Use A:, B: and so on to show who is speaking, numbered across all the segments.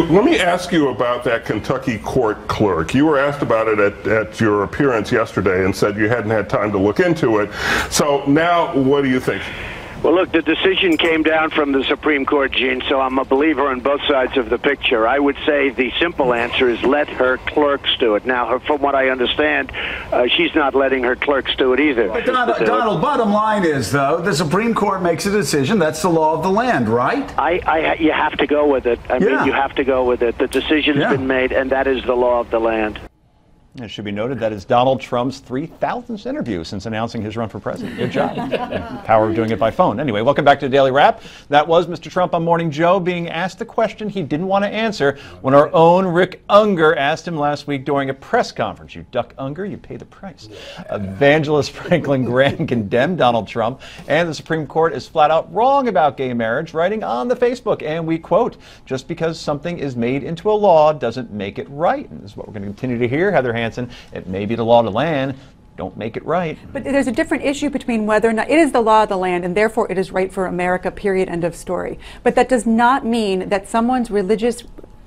A: Let me ask you about that Kentucky court clerk. You were asked about it at your appearance yesterday and said you hadn't had time to look into it. So now, what do you think?
B: Well, look, the decision came down from the Supreme Court, Gene, so I'm a believer on both sides of the picture. I would say the simple answer is let her clerks do it. Now, from what I understand, she's not letting her clerks do it either.
C: But Donald, bottom line is, though, the Supreme Court makes a decision. That's the law of the land, right?
B: You have to go with it. I mean, you have to go with it. The decision's been made, and that is the law of the land.
D: It should be noted that is Donald Trump's 3,000th interview since announcing his run for president. Good job. Power of doing it by phone. Anyway, welcome back to the Daily Wrap. That was Mr. Trump on Morning Joe being asked the question he didn't want to answer when our own Rick Unger asked him last week during a press conference. You duck Unger, you pay the price. Evangelist Franklin Graham condemned Donald Trump, and the Supreme Court is flat out wrong about gay marriage, writing on the Facebook, and we quote, just because something is made into a law doesn't make it right. And this is what we're going to continue to hear. Heather Hansen, it may be the law of the land, don't make it right.
E: But there's a different issue between whether or not it is the law of the land and therefore it is right for America, period, end of story. But that does not mean that someone's religious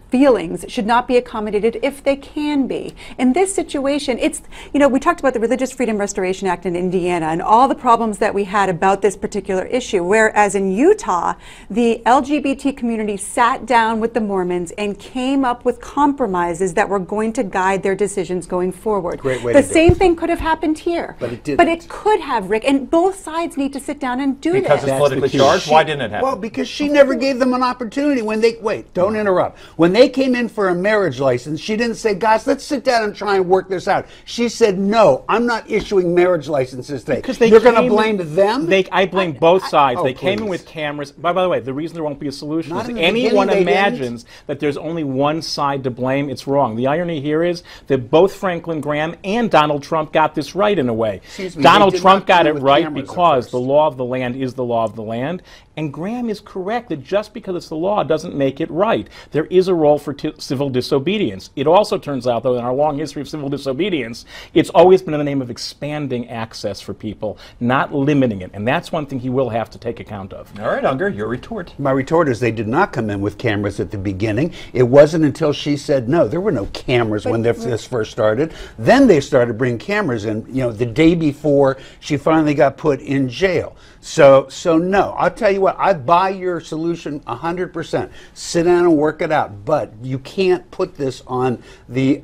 E: feelings should not be accommodated if they can be. In this situation, it's, you know, we talked about the Religious Freedom Restoration Act in Indiana and all the problems that we had about this particular issue, whereas in Utah, the LGBT community sat down with the Mormons and came up with compromises that were going to guide their decisions going forward.
F: Great way
E: the
F: to do
E: same
F: it.
E: thing could have happened here.
F: But it didn't.
E: But it could have, Rick, and both sides need to sit down and do
D: Because
E: this.
D: it's politically charged? Why didn't it happen?
F: Well, because she never gave them an opportunity when they, wait, don't interrupt. When they came in for a marriage license, she didn't say, guys, let's sit down and try and work this out. She said, no, I'm not issuing marriage licenses today.
G: Because
F: you're going to blame them?
G: I blame both sides.
F: Oh,
G: they came in
F: please.
G: with cameras. By the way, the reason there won't be a solution
F: Not
G: is
F: in
G: if
F: the
G: anyone
F: beginning, they
G: imagines that there's only one side to blame, it's wrong. The irony here is that both Franklin Graham and Donald Trump got this right in a way.
F: Excuse me,
G: Donald
F: they did
G: Trump
F: not
G: got
F: come
G: it
F: with
G: right
F: cameras at
G: because
F: first.
G: the law of the land is the law of the land. And Graham is correct that just because it's the law doesn't make it right. There is a role for civil disobedience. It also turns out, though, in our long history of civil disobedience, it's always been in the name of expanding access for people, not limiting it. And that's one thing he will have to take account of.
D: All right, Unger, your retort.
F: My retort is they did not come in with cameras at the beginning. It wasn't until she said no. There were no cameras when this first started. Then they started bringing cameras in, you know, the day before she finally got put in jail. So no, I'll tell you what, I buy your solution 100%. Sit down and work it out, but you can't put this on the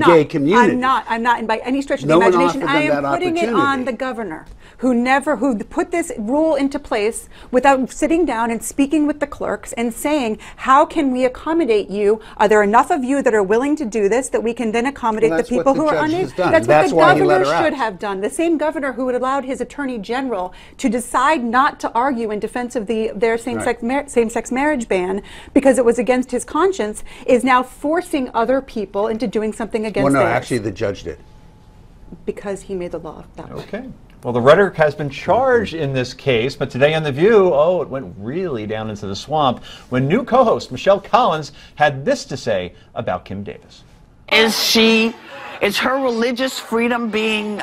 F: gay community.
E: I'm not, and by any stretch of the
F: No one
E: imagination,
F: offered
E: I
F: them
E: am
F: that
E: putting it on
F: opportunity.
E: the governor, who put this rule into place without sitting down and speaking with the clerks and saying, how can we accommodate you? Are there enough of you that are willing to do this that we can then accommodate the people who are unable?
F: That's
E: That's what
F: why
E: the
F: he let
E: governor
F: her out.
E: should have done. The same governor who had allowed his attorney general to decide not to argue in defense of their same-sex marriage ban because it was against his conscience is now forcing other people into doing something against
F: Well, no,
E: theirs.
F: actually the judge did.
E: Because he made the law that way.
D: Okay. Well, the rhetoric has been charged in this case, but today on The View, it went really down into the swamp when new co-host Michelle Collins had this to say about Kim Davis.
H: Is her religious freedom being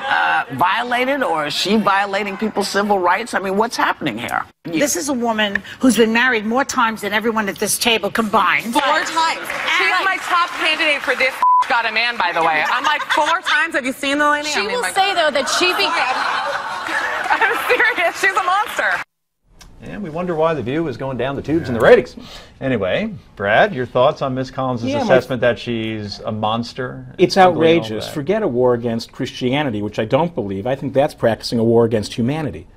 H: violated, or is she violating people's civil rights? I mean, what's happening here?
I: This is a woman who's been married more times than everyone at this table combined.
J: 4 times. She's my top candidate for this got a man, by the way. I'm like, 4 times. Have you seen the lady?
K: She will say, though, that she
J: I'm serious. She's a monster.
D: And we wonder why The View is going down the tubes in the ratings. Anyway, Brad, your thoughts on Ms. Collins' assessment that she's a monster?
G: It's outrageous. Forget a war against Christianity, which I don't believe. I think that's practicing a war against humanity.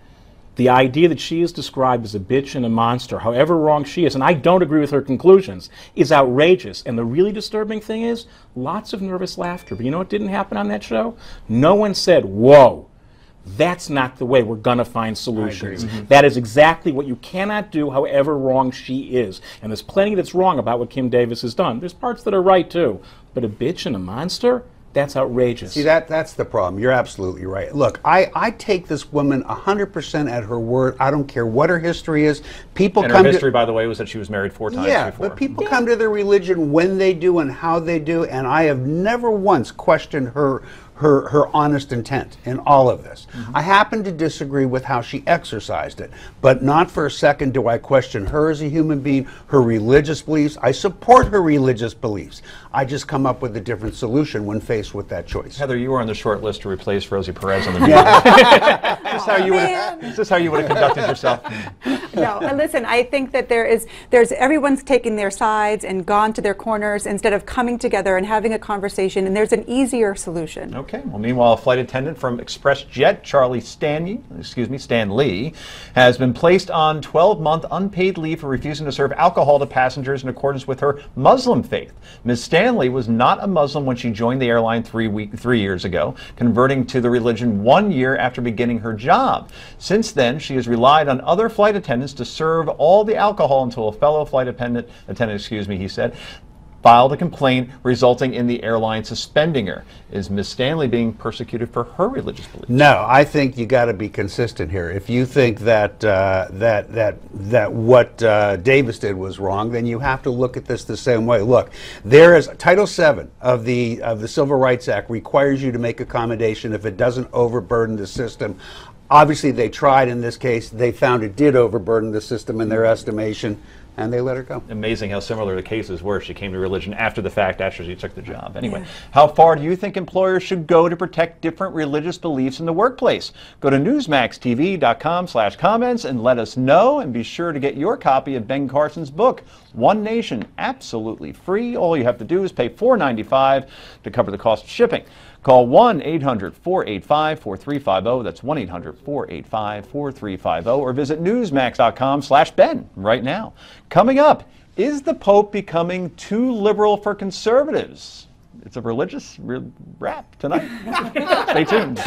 G: The idea that she is described as a bitch and a monster, however wrong she is, and I don't agree with her conclusions, is outrageous. And the really disturbing thing is lots of nervous laughter. But you know what didn't happen on that show? No one said, whoa. That's not the way we're going to find solutions. That is exactly what you cannot do, however wrong she is. And there's plenty that's wrong about what Kim Davis has done. There's parts that are right, too. But a bitch and a monster? That's outrageous.
F: See, that's the problem. You're absolutely right. Look, I take this woman 100% at her word. I don't care what her history is. People
D: and
F: come
D: her history, by the way, was that she was married 4 times before.
F: But people come to their religion when they do and how they do, and I have never once questioned her her honest intent in all of this. I happen to disagree with how she exercised it, but not for a second do I question her as a human being, her religious beliefs. I support her religious beliefs. I just come up with a different solution when faced with that choice.
D: Heather, you were on the short list to replace Rosie Perez on the news. Is this how you would have conducted yourself?
E: No, and listen, I think that there's everyone's taking their sides and gone to their corners instead of coming together and having a conversation, and there's an easier solution.
D: Okay. Well, meanwhile, a flight attendant from ExpressJet, Charlie Stanley, has been placed on 12-month unpaid leave for refusing to serve alcohol to passengers in accordance with her Muslim faith. Ms. Stanley was not a Muslim when she joined the airline 3 years ago, converting to the religion 1 year after beginning her job. Since then, she has relied on other flight attendants to serve all the alcohol until a fellow flight attendant, he said, filed a complaint resulting in the airline suspending her. Is Ms. Stanley being persecuted for her religious beliefs?
F: No, I think you got to be consistent here. If you think that that what Davis did was wrong, then you have to look at this the same way. Look, there is Title VII of the Civil Rights Act requires you to make accommodation if it doesn't overburden the system. Obviously, they tried in this case. They found it did overburden the system in their estimation, and they let her go.
D: Amazing how similar the cases were. She came to religion after the fact, after she took the job. Anyway, how far do you think employers should go to protect different religious beliefs in the workplace? Go to newsmaxtv.com/comments and let us know, and be sure to get your copy of Ben Carson's book, One Nation, absolutely free. All you have to do is pay $4.95 to cover the cost of shipping. Call 1-800-485-4350. That's 1-800-485-4350. Or visit newsmax.com/Ben right now. Coming up, is the Pope becoming too liberal for conservatives? It's a religious rap tonight. Stay tuned.